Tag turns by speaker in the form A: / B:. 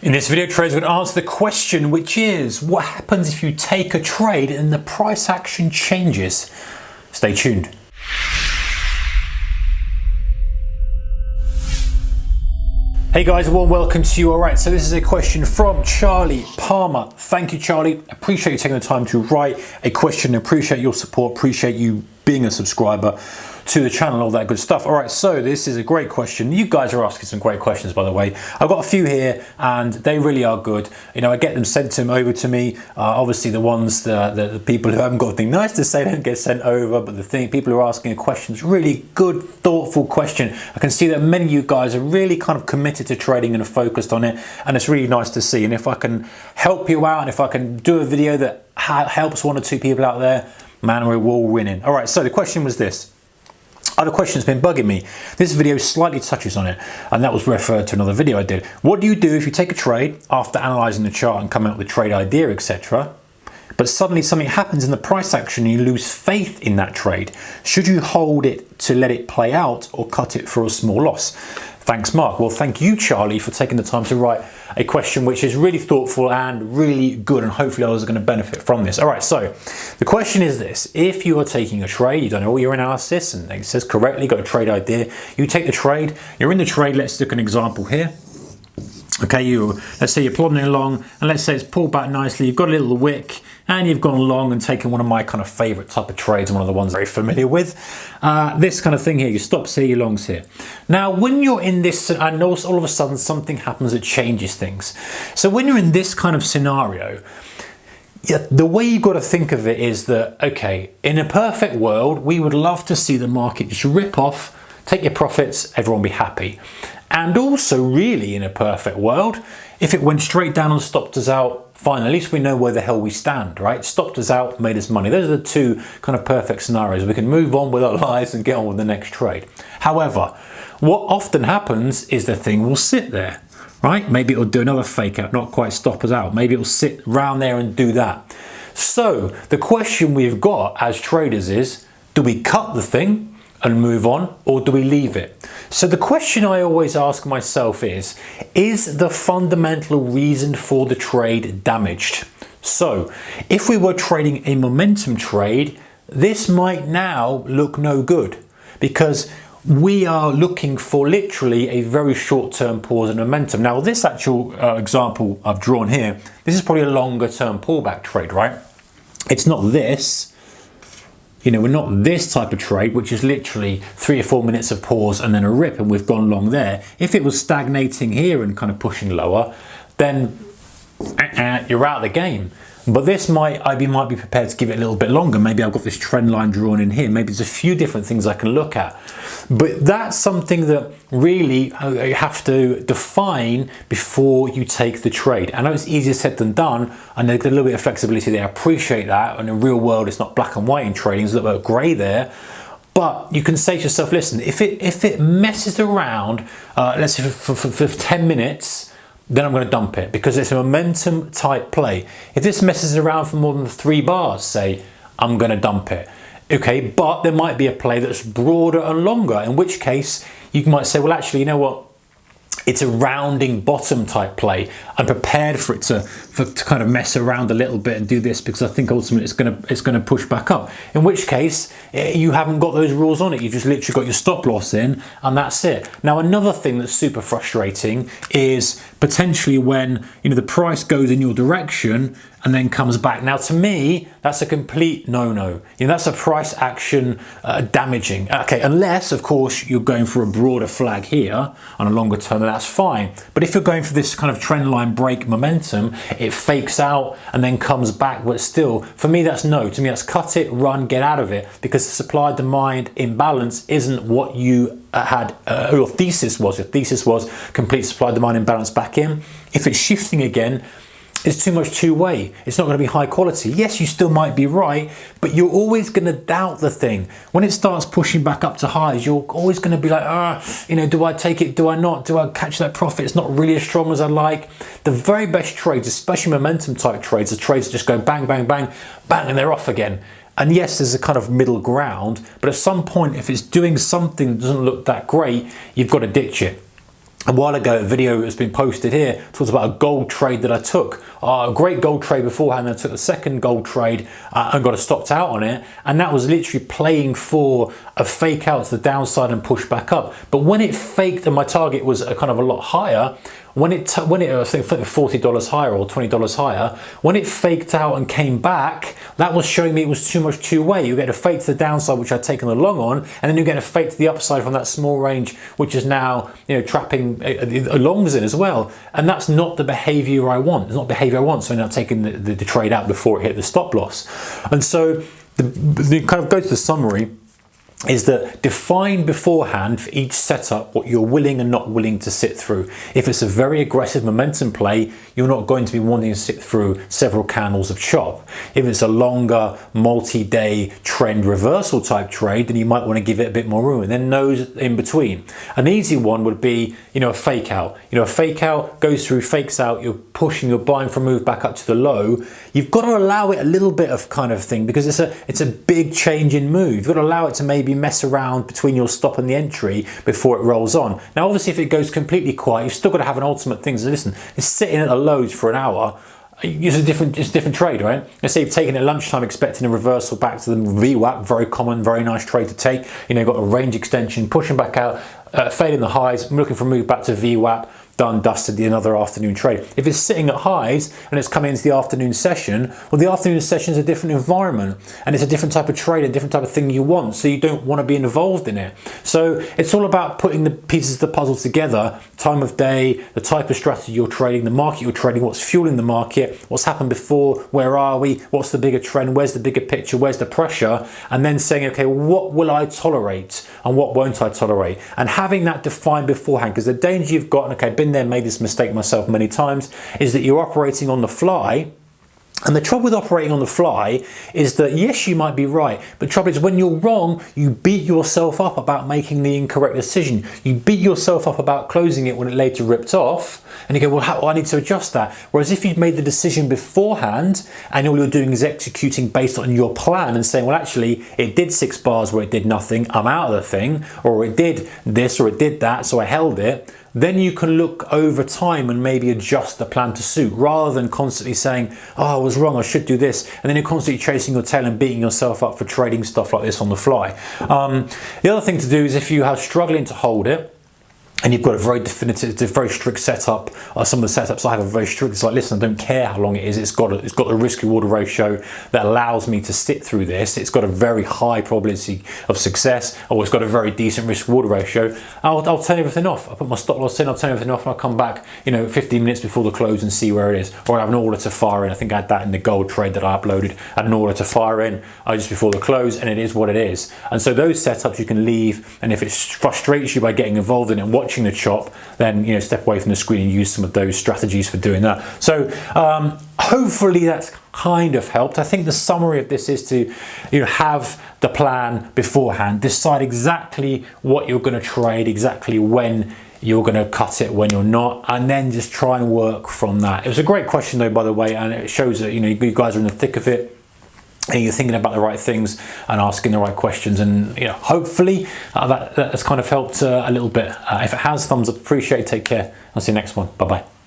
A: In this video, traders are going to answer the question, which is, what happens if you take a trade and the price action changes? Stay tuned. Hey guys, a warm welcome to you. All right, so this is a question from Charlie Palmer. Thank you, Charlie. Appreciate you taking the time to write a question. Appreciate your support. Appreciate you being a subscriber to the channel, all that good stuff. All right, so this is a great question. You guys are asking some great questions, by the way. I've got a few here and they really are good. You know, I get them sent over to me. Obviously the ones, the people who haven't got anything nice to say don't get sent over, but people who are asking a question is really good, thoughtful question. I can see that many of you guys are really kind of committed to trading and are focused on it, and it's really nice to see. And if I can help you out and if I can do a video that helps one or two people out there, man, we're all winning. All right, so the question was this. Other question's been bugging me. This video slightly touches on it, and that was referred to another video I did. What do you do if you take a trade after analysing the chart and coming up with a trade idea, etc., but suddenly something happens in the price action and you lose faith in that trade? Should you hold it to let it play out or cut it for a small loss? Thanks, Mark. Well, thank you, Charlie, for taking the time to write a question which is really thoughtful and really good, and hopefully others are going to benefit from this. All right, so the question is this. If you are taking a trade, you've done all your analysis and it says correctly, got a trade idea, you take the trade, you're in the trade. Let's look at an example here. Okay, let's say you're plodding along and let's say it's pulled back nicely, you've got a little wick and you've gone along and taken one of my kind of favorite type of trades, one of the ones I'm very familiar with. This kind of thing here, you stops here, your longs here. Now, when you're in this, and all of a sudden something happens that changes things. So when you're in this kind of scenario, the way you've got to think of it is that, okay, in a perfect world, we would love to see the market just rip off, take your profits, everyone be happy. And also, really, in a perfect world, if it went straight down and stopped us out, fine, at least we know where the hell we stand, right? Stopped us out, made us money. Those are the two kind of perfect scenarios. We can move on with our lives and get on with the next trade. However, what often happens is the thing will sit there, right? Maybe it'll do another fake out, not quite stop us out. Maybe it'll sit around there and do that. So the question we've got as traders is, do we cut the thing and move on, or do we leave it? So the question I always ask myself is the fundamental reason for the trade damaged? So if we were trading a momentum trade, this might now look no good because we are looking for literally a very short-term pause in momentum. Now this actual example I've drawn here, this is probably a longer-term pullback trade, right? It's not this. You know, we're not this type of trade, which is literally 3 or 4 minutes of pause and then a rip and we've gone long there. If it was stagnating here and kind of pushing lower, then you're out of the game. But this might be prepared to give it a little bit longer. Maybe I've got this trend line drawn in here. Maybe there's a few different things I can look at. But that's something that really you have to define before you take the trade. I know it's easier said than done, and there's a little bit of flexibility there. I appreciate that. In the real world, it's not black and white in trading. There's a little bit of grey there. But you can say to yourself, listen, if it messes around, let's say for 10 minutes, then I'm going to dump it because it's a momentum type play. If this messes around for more than 3 bars, say, I'm going to dump it. Okay, but there might be a play that's broader and longer, in which case you might say, well, actually, you know what? It's a rounding bottom type play. I'm prepared for it to kind of mess around a little bit and do this because I think ultimately it's going to push back up. In which case you haven't got those rules on it. You've just literally got your stop loss in and that's it. Now another thing that's super frustrating is potentially when the price goes in your direction and then comes back. Now to me, that's a complete no-no. That's a price action damaging. Okay, unless of course you're going for a broader flag here on a longer term, that's fine. But if you're going for this kind of trend line break momentum, it fakes out and then comes back, but still, for me that's no. To me that's cut it, run, get out of it, because the supply demand imbalance isn't what you had, your thesis was. Your thesis was complete supply demand imbalance back in. If it's shifting again, it's too much two-way. It's not going to be high quality. Yes, you still might be right, but you're always going to doubt the thing. When it starts pushing back up to highs, you're always going to be like, do I take it? Do I not? Do I catch that profit? It's not really as strong as I like. The very best trades, especially momentum type trades, the trades that just go bang, bang, bang, bang, and they're off again. And yes, there's a kind of middle ground, but at some point, if it's doing something that doesn't look that great, you've got to ditch it. a while ago, a video has been posted here, talks about a gold trade that I took. A great gold trade beforehand, then I took the second gold trade and got stopped out on it. And that was literally playing for a fake out to the downside and push back up. But when it faked, and my target was a kind of a lot higher, when it I think $40 higher or $20 higher, when it faked out and came back, that was showing me it was too much two-way. You get a fake to the downside, which I'd taken the long on, and then you get a fake to the upside from that small range, which is now, you know, trapping longs in as well. And that's not the behavior I want. It's not the behavior I want. So I'm not taking the trade out before it hit the stop loss. And so the kind of go to the summary is that define beforehand for each setup what you're willing and not willing to sit through. If it's a very aggressive momentum play, you're not going to be wanting to sit through several candles of chop. If it's a longer multi-day trend reversal type trade, then you might want to give it a bit more room, and then those in between. An easy one would be, you know, a fake out. You know, a fake out goes through, fakes out, you're pushing, you're buying for a move back up to the low. You've got to allow it a little bit of kind of thing, because it's a big change in move. You've got to allow it to maybe mess around between your stop and the entry before it rolls on. Now obviously if it goes completely quiet, you've still got to have an ultimate thing. So listen, it's sitting at the lows for an hour. It's a different trade, right? Let's say you've taken it at lunchtime expecting a reversal back to the VWAP, very common, very nice trade to take. You know, you've got a range extension, pushing back out, failing the highs, I'm looking for a move back to VWAP, done, dusted, another afternoon trade. If it's sitting at highs and it's coming into the afternoon session, well, the afternoon session is a different environment and it's a different type of trade, a different type of thing you want, so you don't want to be involved in it. So it's all about putting the pieces of the puzzle together, time of day, the type of strategy you're trading, the market you're trading, what's fueling the market, what's happened before, where are we, what's the bigger trend, where's the bigger picture, where's the pressure, and then saying, okay, what will I tolerate and what won't I tolerate? And having that defined beforehand, because the danger you've got, and okay, I've been there, made this mistake myself many times, is that you're operating on the fly. And the trouble with operating on the fly is that yes, you might be right, but the trouble is when you're wrong, you beat yourself up about making the incorrect decision. You beat yourself up about closing it when it later ripped off, and you go, well, I need to adjust that. Whereas if you'd made the decision beforehand and all you're doing is executing based on your plan and saying, well, actually, it did 6 bars where it did nothing, I'm out of the thing, or it did this or it did that, so I held it, then you can look over time and maybe adjust the plan to suit, rather than constantly saying, oh, I was wrong, I should do this, and then you're constantly chasing your tail and beating yourself up for trading stuff like this on the fly. The other thing to do is if you are struggling to hold it, and you've got a very definitive, very strict setup. Some of the setups I have are very strict. It's like, listen, I don't care how long it is. It's got the risk-reward ratio that allows me to sit through this. It's got a very high probability of success, or it's got a very decent risk-reward ratio. I'll turn everything off. I'll put my stop loss in, I'll turn everything off, and I'll come back, you know, 15 minutes before the close and see where it is. Or I have an order to fire in. I think I had that in the gold trade that I uploaded. I had an order to fire in just before the close, and it is what it is. And so those setups you can leave, and if it frustrates you by getting involved in it and watching the chop, then, you know, step away from the screen and use some of those strategies for doing that. So hopefully that's kind of helped. I think the summary of this is to, you know, have the plan beforehand, decide exactly what you're going to trade, exactly when you're going to cut it, when you're not, and then just try and work from that. It was a great question though, by the way, and it shows that, you know, you guys are in the thick of it, and you're thinking about the right things and asking the right questions, and, you know, hopefully that's kind of helped a little bit. If it has, thumbs up, appreciate it, take care. I'll see you next one. Bye bye.